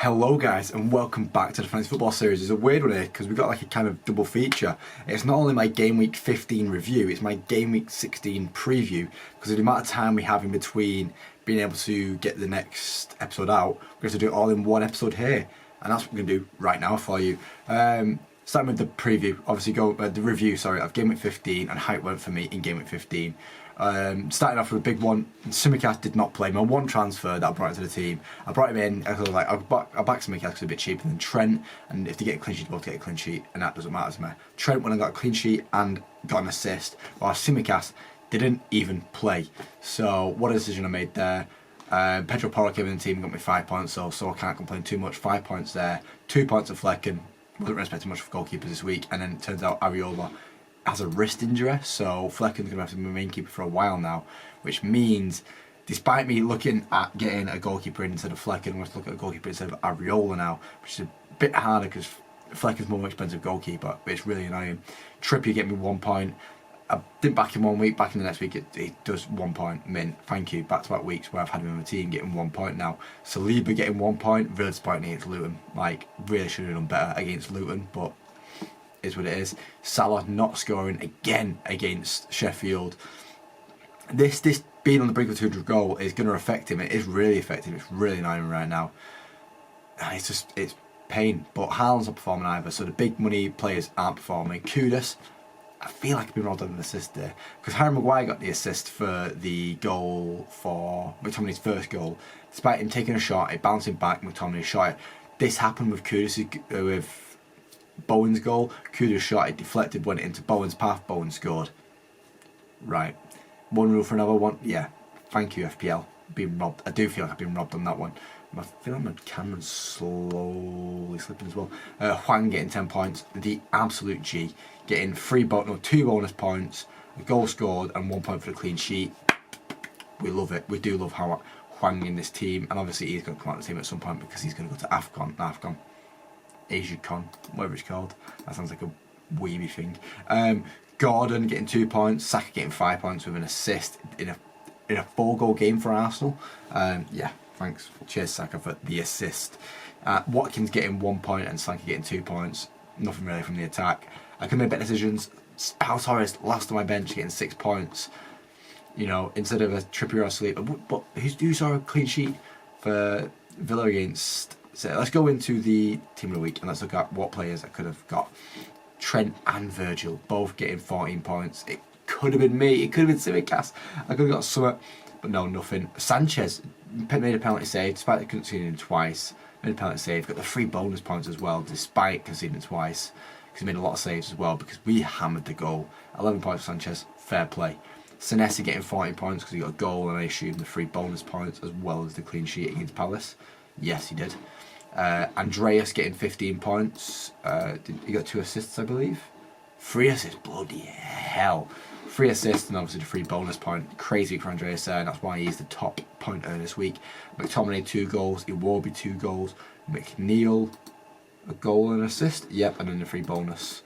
Hello guys and welcome back to the Fantasy Football Series. It's a weird one here because we've got like a kind of double feature. It's not only my Game Week 15 review, it's my Game Week 16 preview, because of the amount of time we have in between being able to get the next episode out. We're going to do it all in one episode here, and that's what we're going to do right now for you. Starting with the preview, obviously the review of Game Week 15 and how it went for me in Game Week 15. Starting off with a big one, Simicast did not play. My one transfer that I brought into the team, I brought him in. I was like, I backed Simicast because it's a bit cheaper than Trent, and if they get a clean sheet, they'll both get a clean sheet, and that doesn't matter to me. Trent went and got a clean sheet and got an assist, while Simicast didn't even play. So what a decision I made there. Pedro Porro came in the team and got me 5 points, so I can't complain too much. 5 points there, 2 points of Flecken. Wasn't expecting much for goalkeepers this week, and then it turns out Areola has a wrist injury, so Flecken's going to have to be my main keeper for a while now, which means, despite me looking at getting a goalkeeper instead of Flecken, I'm going to look at a goalkeeper instead of Areola now, which is a bit harder because Flecken's more expensive goalkeeper, but it's really annoying. Trippier get me 1 point. I didn't back him 1 week, back in the next week it does 1 point, mint, thank you. Back-to-back weeks where I've had him in my team getting 1 point now. Saliba getting 1 point, really disappointing against Luton. Like, really should have done better against Luton, but is what it is. Salah not scoring again against Sheffield. This being on the brink of a 200 goal is going to affect him. It is really affecting him. It's really annoying right now. And it's pain. But Haaland's not performing either, so the big money players aren't performing. Kudus, I feel like I've been robbed of an assist there, because Harry Maguire got the assist for the goal for McTominay's first goal. Despite him taking a shot, it bouncing back, McTominay shot it. This happened with Kudus, with Bowen's goal. Kudus shot it, deflected, went into Bowen's path, Bowen scored. Right. One rule for another one. Yeah. Thank you, FPL. Being robbed. I do feel like I've been robbed on that one. I feel like my camera's slowly slipping as well. Hwang getting 10 points. The absolute G. Getting 2 bonus points, a goal scored, and 1 point for the clean sheet. We love it. We do love how Hwang in this team, and obviously he's going to come out of the team at some point because he's going to go to AFCON, AsiaCon, whatever it's called. That sounds like a weeby thing. Gordon getting 2 points, Saka getting 5 points with an assist in a 4-goal game for Arsenal. Yeah, thanks. Cheers, Saka, for the assist. Watkins getting 1 point and Saka getting 2 points. Nothing really from the attack. I can make better decisions. Pau Torres last on my bench getting 6 points. You know, instead of a Trippier or Sleep. But who saw a clean sheet for Villa against? So let's go into the team of the week and let's look at what players I could have got. Trent and Virgil both getting 14 points. It could have been me. It could have been Simicast. I could have got something, but no, nothing. Sanchez made a penalty save despite the conceding him twice. Made a penalty save. Got the 3 bonus points as well despite conceding twice. Because he made a lot of saves as well because we hammered the goal. 11 points for Sanchez. Fair play. Senesi getting 14 points because he got a goal and I assumed the 3 bonus points as well as the clean sheet against Palace. Yes, he did. Andreas getting 15 points. He got 2 assists, I believe. 3 assists, bloody hell. 3 assists and obviously the 3 bonus point. Crazy for Andreas there, and that's why he's the top point earner this week. McTominay 2 goals. Iwobi 2 goals. McNeil a goal and assist. Yep, and then the 3 bonus.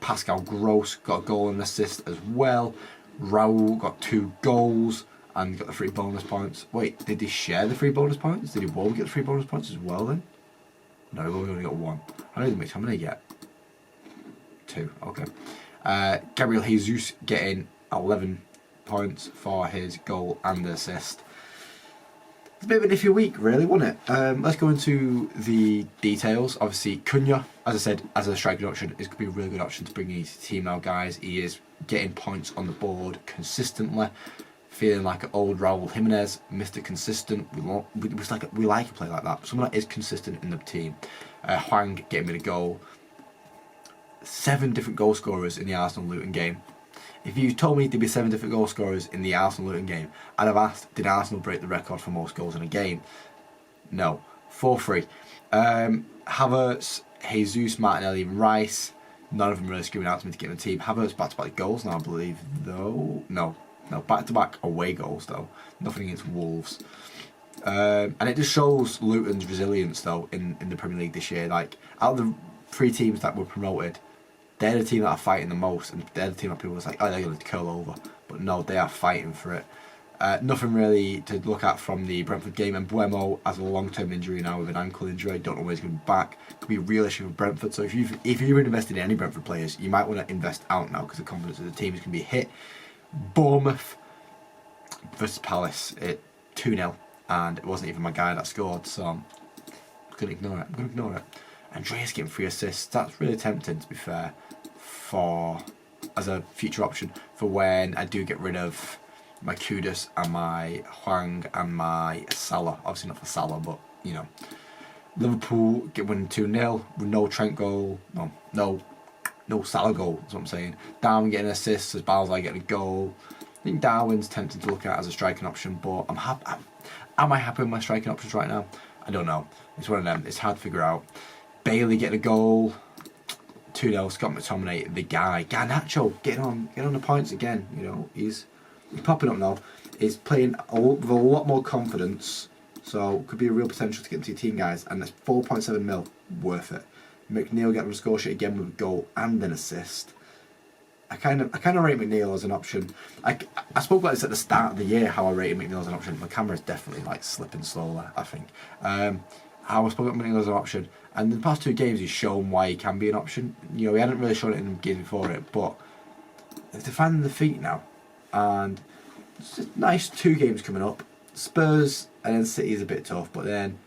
Pascal Gross got a goal and assist as well. Raul got 2 goals and got the 3 bonus points. Wait, did they share the 3 bonus points? Did Iwobi get the 3 bonus points as well then? No, Iwobi only got 1. How many did McTominay get? 2, okay. Gabriel Jesus getting 11 points for his goal and assist. It's a bit of an iffy week, really, wasn't it? Let's go into the details. Obviously, Cunha, as I said, as a striking option, is going to be a really good option to bring into the team now, guys. He is getting points on the board consistently. Feeling like an old Raul Jimenez, Mr. Consistent. We like a player like that. Someone that is consistent in the team. Hwang getting me the goal. 7 different goal scorers in the Arsenal-Luton game. If you told me there'd be 7 different goal scorers in the Arsenal-Luton game, I'd have asked, did Arsenal break the record for most goals in a game? No. 4-3. Havertz, Jesus, Martinelli and Rice. None of them really screaming out to me to get in the team. Havertz back-to-back goals now, I believe, though. No, back-to-back away goals, though. Nothing against Wolves. And it just shows Luton's resilience, though, in the Premier League this year. Like, out of the 3 teams that were promoted, they're the team that are fighting the most, and they're the team that people are like, oh, they're going to curl over. But no, they are fighting for it. Nothing really to look at from the Brentford game, and Buemo has a long-term injury now with an ankle injury. Don't know when he's going to be back. Could be a real issue for Brentford. So if you're invested in any Brentford players, you might want to invest out now because the confidence of the team is going to be hit. Bournemouth versus Palace, 2-0, and it wasn't even my guy that scored, so I'm going to ignore it. Andreas getting 3 assists. That's really tempting, to be fair, as a future option for when I do get rid of my Kudus and my Hwang and my Salah. Obviously not for Salah, but you know. Liverpool get winning 2-0 with no Trent goal. No Salah goal, that's what I'm saying. Darwin getting assists as Balzai getting a goal. I think Darwin's tempting to look at as a striking option, but am I happy with my striking options right now? I don't know. It's one of them. It's hard to figure out. Bailey getting a goal. 2-0. Scott McTominay, the guy. Garnacho getting on the points again. You know, he's popping up now. He's playing with a lot more confidence, so could be a real potential to get into your team, guys. And that's 4.7 mil, worth it. McNeil getting on the score sheet again with a goal and an assist. I kind of rate McNeil as an option. I spoke about this at the start of the year, how I rated McNeil as an option. My camera's definitely like slipping slowly, I think. I was spoke about McNeil as an option, and in the past 2 games he's shown why he can be an option. You know, he hadn't really shown it in the games before it, but they're finding the feet now. And it's just nice 2 games coming up. Spurs and then City is a bit tough, but then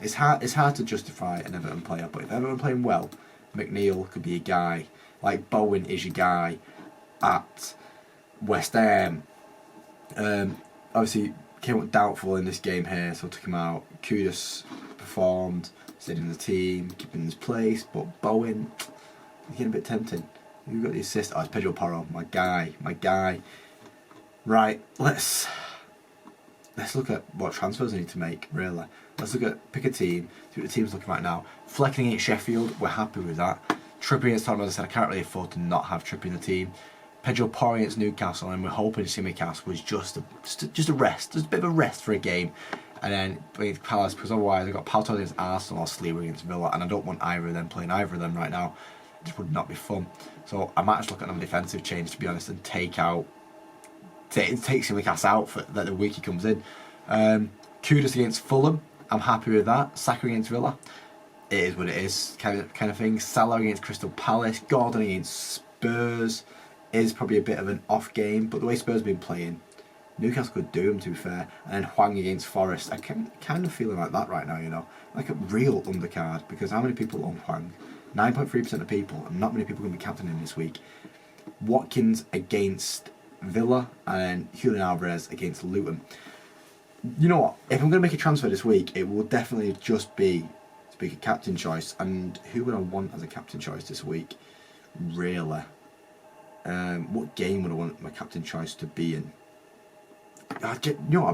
it's hard to justify an Everton player. But if Everton are playing well, McNeil could be a guy. Like Bowen is your guy at West Ham. Obviously came up doubtful in this game here, so I took him out. Kudus performed, stayed in the team, keeping his place, but Bowen, he's getting a bit tempting. Who got the assist? Oh, it's Pedro Porro, my guy. Right, let's look at what transfers I need to make, really. Let's pick a team, see what the team's looking right now. Flecking against Sheffield, we're happy with that. Trippier against Tottenham, as I said, I can't really afford to not have Trippier in the team. Pedro Porro against Newcastle, and we're hoping Tsimikas was just a rest, just a bit of a rest for a game. And then against Palace, because otherwise I've got Pauto against Arsenal or Sleeper against Villa, and I don't want either of them playing either of them right now. It just would not be fun. So I might just look at another defensive change, to be honest, and take Tsimikas out for the week he comes in. Kudus against Fulham, I'm happy with that. Saka against Villa, it is what it is, kind of thing. Salah against Crystal Palace, Gordon against Spurs is probably a bit of an off game, but the way Spurs have been playing, Newcastle could do him, to be fair. And then Hwang against Forest, I kind of feeling like that right now, you know, like a real undercard, because how many people own Hwang? 9.3% of people, and not many people are going to be captaining him this week. Watkins against Villa, and then Julian Alvarez against Luton. You know what? If I'm going to make a transfer this week, it will definitely just be to pick a captain choice. And who would I want as a captain choice this week? Really? What game would I want my captain choice to be in? I'd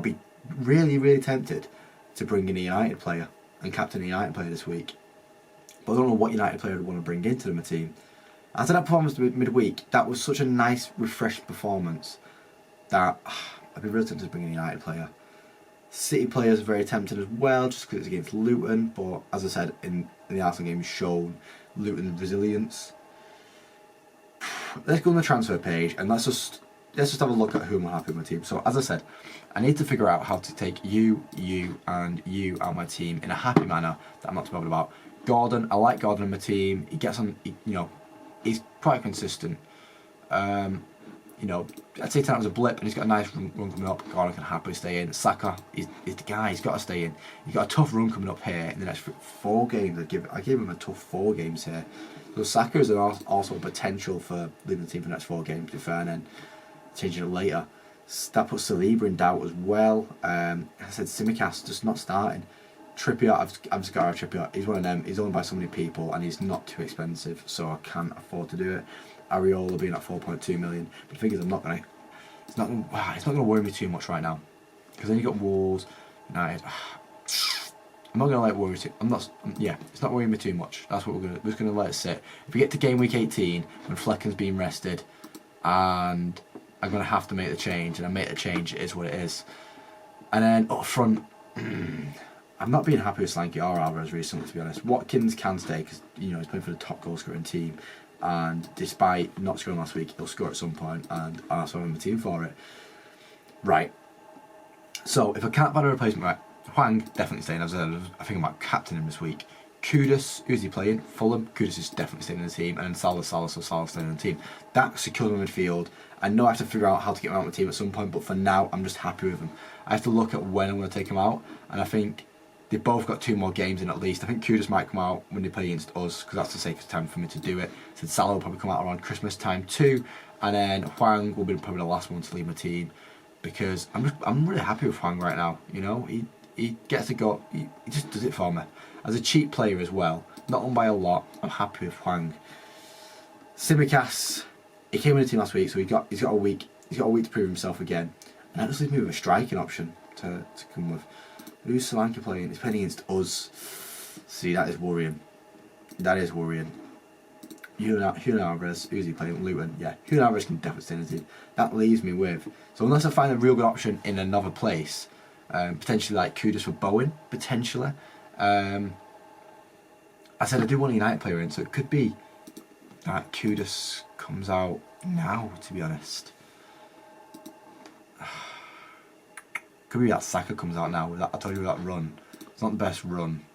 be really, really tempted to bring in a United player and captain a United player this week. But I don't know what United player I'd want to bring into my team. After that performance midweek, that was such a nice, refreshed performance that I'd be really tempted to bring in a United player. City players are very tempted as well, just because it's against Luton. But as I said, in the Arsenal game, shown Luton's resilience. Let's go on the transfer page and let's just have a look at who I'm happy with my team. So as I said, I need to figure out how to take you, and you out of my team in a happy manner that I'm not too bothered about. Gordon, I like Gordon in my team. He gets on, he's quite consistent. I'd say tonight was a blip, and he's got a nice run coming up. Gordon can happily stay in. Saka is the guy. He's got to stay in. He's got a tough run coming up here in the next 4 games. I gave him a tough 4 games here. So Saka is also a potential for leading the team for the next 4 games, to be fair, and then changing it later. That puts Saliba in doubt as well. I said Tsimikas just not starting. Trippier, I've just got Trippier. He's one of them. He's owned by so many people, and he's not too expensive, so I can't afford to do it. Areola being at 4.2 million, but the thing is, it's not gonna worry me too much right now, because then you got Wolves, United. I'm not gonna let it worry too. It's not worrying me too much. That's what we're just gonna let it sit. If we get to game week 18 when Flecken's being rested, and I'm gonna have to make the change, and I make the change, it is what it is. And then up front, I'm not being happy with Slanky or Alvarez recently, to be honest. Watkins can stay because he's playing for the top goal scoring team, and despite not scoring last week, he'll score at some point, and I'll have him in the team for it. Right. So if I can't find a replacement, right, Hwang definitely staying. I think I might captain him this week. Kudus, who's he playing? Fulham. Kudus is definitely staying in the team, and then Salah staying in the team. That secured my midfield. I know I have to figure out how to get him out of the team at some point, but for now, I'm just happy with him. I have to look at when I'm going to take him out, and I think they've both got 2 more games in at least. I think Kudus might come out when they play against us, because that's the safest time for me to do it. So Salah will probably come out around Christmas time too, and then Hwang will be probably the last one to leave my team, because I'm really happy with Hwang right now. You know, he gets a go. He just does it for me. As a cheap player as well, not on by a lot, I'm happy with Hwang. Simicast, he came in the team last week, so he's got a week to prove himself again. And that just leaves me with a striking option to come with. Who's Solanke playing? He's playing against us. See, that is worrying. That is worrying. Hugo Alvarez, who's he playing? Luton. Yeah, Hugo Alvarez can definitely stay in the team. That leaves me with. So unless I find a real good option in another place, potentially like Kudus for Bowen, potentially. I said I do want a United player in, so it could be that Kudus comes out now, to be honest. Could be that Saka comes out now. I told you that run. It's not the best run.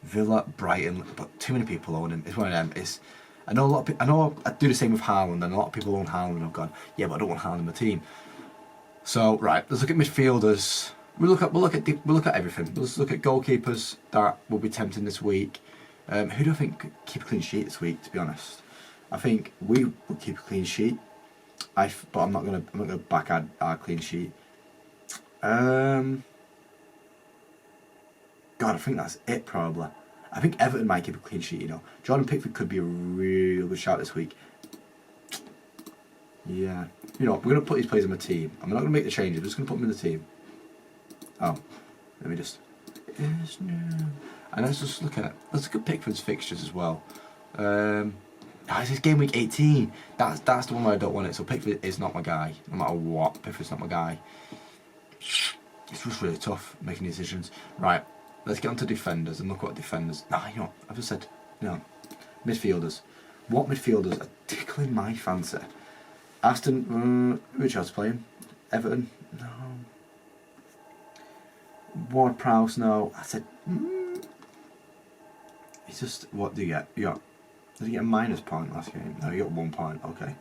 Villa, Brighton, but too many people own him. It's one of them. I know I do the same with Haaland, and a lot of people own Haaland and I've gone, yeah, but I don't want Haaland in my team. So right, let's look at midfielders. We'll look at everything. Let's look at goalkeepers that will be tempting this week. Who do I think could keep a clean sheet this week? To be honest, I think we will keep a clean sheet. But I'm not gonna back our clean sheet. God, I think that's it probably. I think Everton might keep a clean sheet. You know, Jordan Pickford could be a real good shout this week. Yeah, you know, we're gonna put these players in my team. I'm not gonna make the changes. I'm just gonna put them in the team. Oh, let me just. And let's look at Pickford's fixtures as well. This is game week 18. That's the one where I don't want it. So Pickford is not my guy, no matter what. Pickford's not my guy. It's just really tough making decisions. Right, let's get on to defenders and look what defenders. You know, I've just said, you know, midfielders. What midfielders are tickling my fancy? Aston, which else playing? Everton, no. Ward-Prowse, no. I said, It's just, what do you get? Did you get a minus point last game? No, you got 1 point, okay.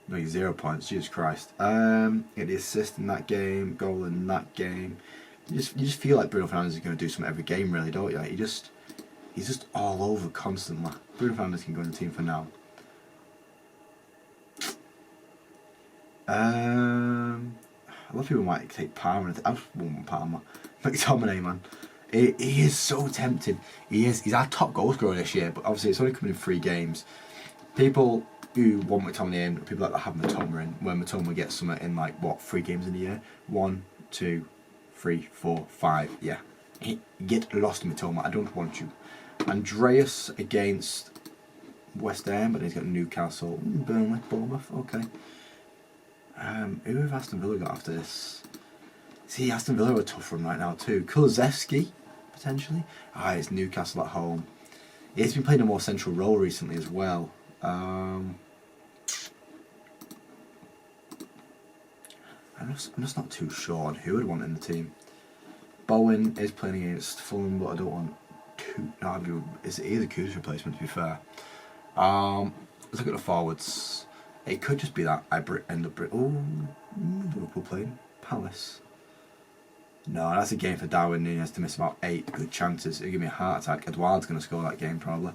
No, you 0 points, Jesus Christ. Get the assist in that game, goal in that game. You just feel like Bruno Fernandes is going to do something every game, really, don't you? He's just all over constantly. Bruno Fernandes can go in the team for now. A lot of people might take Palmer. I just want Palmer. McTominay, man. He is so tempting. He's our top goal scorer this year, but obviously it's only coming in 3 games. People who want McTominay in, people that have Matoma in, when Matoma gets something in like, what, 3 games in a year? 1, 2, 3, 4, 5, yeah. Get lost in Matoma, I don't want you. Andreas against West Ham, but he's got Newcastle, Burnley, Bournemouth, okay. Who have Aston Villa got after this? See, Aston Villa are a tough run right now too. Kulusevski, potentially. It's Newcastle at home. He's been playing a more central role recently as well. I'm just not too sure on who I'd want in the team. Bowen is playing against Fulham, but I don't want to. No, is a Kudus replacement, to be fair. Let's look at the forwards. It could just be that I end up. Liverpool playing Palace. No, that's a game for Darwin Núñez to miss about 8 good chances. It'll give me a heart attack. Eduard's going to score that game probably.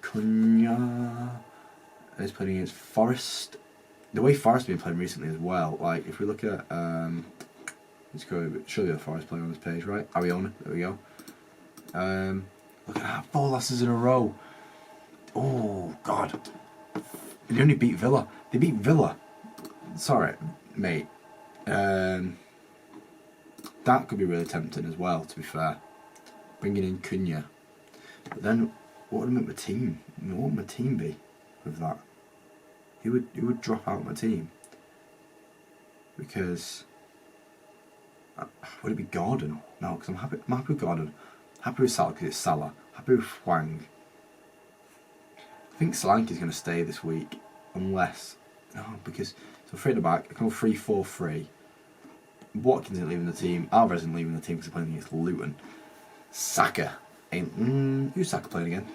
Cunha is playing against Forest. The way Forest have been playing recently as well. Like if we look at, let's go. Show the Forest player on this page, right? Ariona. There we go. Look at that, 4 losses in a row. Oh God. They only beat Villa. They beat Villa. Sorry, mate. That could be really tempting as well, to be fair. Bringing in Cunha. But then, what would make my team? What would my team be with that? Who would drop out my team? Because would it be Gordon? No, because I'm happy with Gordon. Happy with Salah because it's Salah. Happy with Hwang. I think Solanke is going to stay this week, unless because So 3 at the back. I can go 3-4-3. Watkins isn't leaving the team. Alvarez isn't leaving the team because they're playing against Luton. Saka ain't. Who's Saka playing again?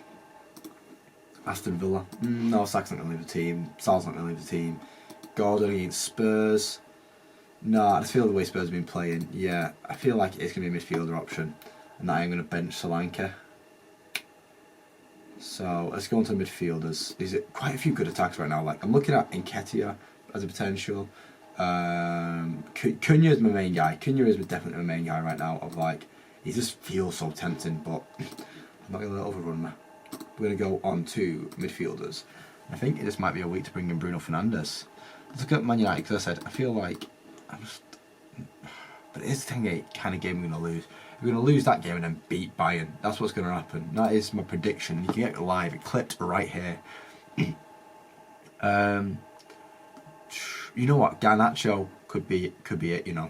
Aston Villa. No, Saka's not going to leave the team. Sal's not going to leave the team. Gordon against Spurs. No, I just feel the way Spurs have been playing. Yeah, I feel like it's going to be a midfielder option. And that I'm going to bench Solanke. So let's go on to the midfielders. There's quite a few good attacks right now. Like I'm looking at Nketiah as a potential. Cunha is my main guy. Cunha is definitely my main guy right now. Of like, he just feels so tempting, but I'm not going to let it overrun me. We're going to go on to midfielders. I think this might be a week to bring in Bruno Fernandes. Let's look at Man United, because I said, I feel like but it is the kind of game we're going to lose. We're going to lose that game and then beat Bayern. That's what's going to happen. That is my prediction. You can get it live. It clipped right here. You know what? Garnacho could be it, you know.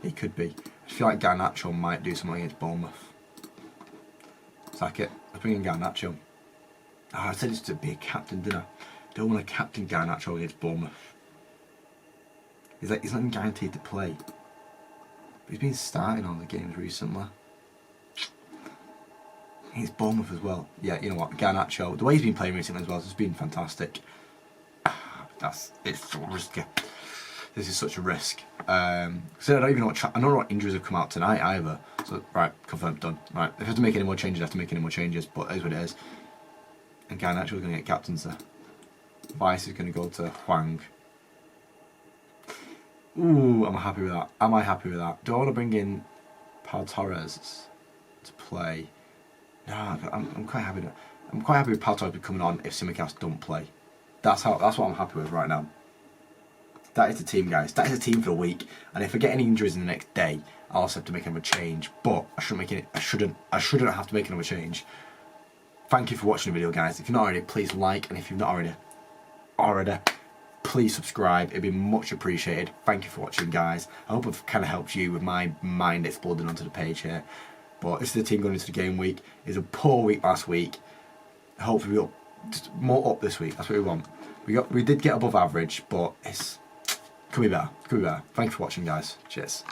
It could be. I feel like Garnacho might do something against Bournemouth. Sack it. Let's bring in Garnacho. I said it's to be a captain, didn't I? Don't want to captain Garnacho against Bournemouth. He's not even guaranteed to play. But he's been starting on the games recently. He's Bournemouth as well. Yeah, you know what? Garnacho. The way he's been playing recently as well has been fantastic. It's so risky. This is such a risk. So I don't even know I don't know what injuries have come out tonight either. So right, confirmed, done. Right, if I have to make any more changes, I have to make any more changes. But it is what it is. And Garnacho is going to get captains there. Vice is going to go to Hwang. Ooh, I'm happy with that. Am I happy with that? Do I want to bring in Pau Torres to play? No, I'm quite happy. I'm quite happy with Pau Torres coming on if Tsimikas don't play. That's what I'm happy with right now. That is the team, guys. That is the team for the week. And if I get any injuries in the next day, I'll also have to make another change. But I shouldn't have to make another change. Thank you for watching the video, guys. If you're not already, please like, and if you've not already, please subscribe. It'd be much appreciated. Thank you for watching, guys. I hope I've kind of helped you with my mind exploding onto the page here. But this is the team going into the game week. It was a poor week last week. Hopefully we'll just more up this week. That's what we want. We did get above average, but could be better. Could be better. Thank you for watching, guys. Cheers.